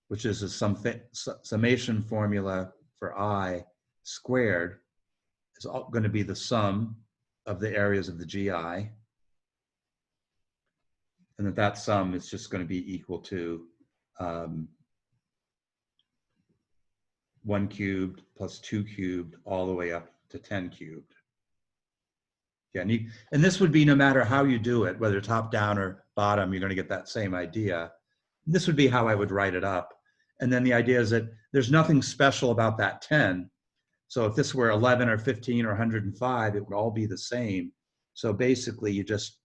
which is a summation formula for I squared, is going to be the sum of the areas of the GI. And that sum is just going to be equal to 1 cubed plus 2 cubed all the way up to 10 cubed. Yeah, and this would be no matter how you do it, whether top down or bottom, you're going to get that same idea. This would be how I would write it up. And then the idea is that there's nothing special about that 10. So if this were 11 or 15 or 105, it would all be the same. So basically you just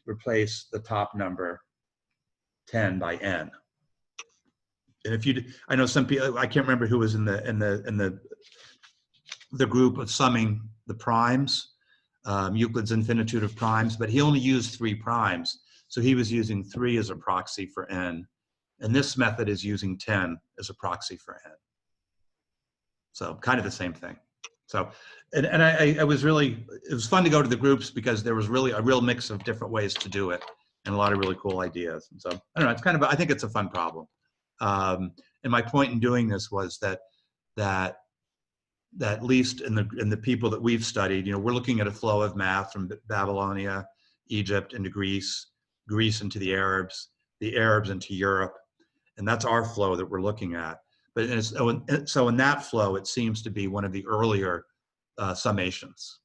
replace the top number 10 by n. And if you, I know some people, I can't remember who was in the group of summing the primes, Euclid's infinitude of primes, but he only used 3 primes. So he was using 3 as a proxy for n. And this method is using 10 as a proxy for n. So kind of the same thing. So, and I was really, it was fun to go to the groups because there was really a real mix of different ways to do it and a lot of really cool ideas. And so, I don't know, it's kind of, I think it's a fun problem. And my point in doing this was that at least in the people that we've studied, you know, we're looking at a flow of math from Babylonia, Egypt into Greece, Greece into the Arabs into Europe. And that's our flow that we're looking at. But so in that flow, it seems to be one of the earlier summations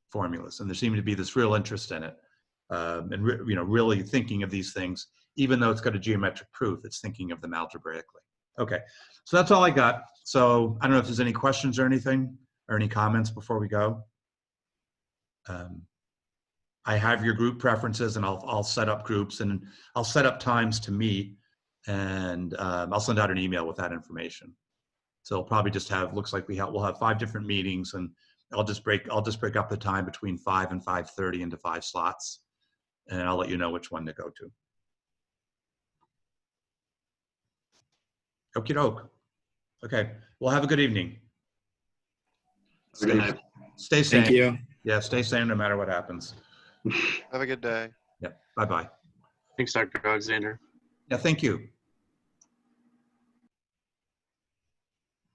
formulas. And there seemed to be this real interest in it. And you know, really thinking of these things, even though it's got a geometric proof, it's thinking of them algebraically. Okay, so that's all I got. So I don't know if there's any questions or anything, or any comments before we go. I have your group preferences, and I'll set up groups, and I'll set up times to meet, and I'll send out an email with that information. So it'll probably just have, looks like we'll have 5 different meetings, and I'll just break up the time between 5 and 5:30 into 5 slots, and I'll let you know which one to go to. Okie doke. Okay, well, have a good evening. Good night. Stay sane. Thank you. Yeah, stay sane no matter what happens. Have a good day. Yeah, bye-bye. Thanks, Dr. Alexander. Yeah, thank you.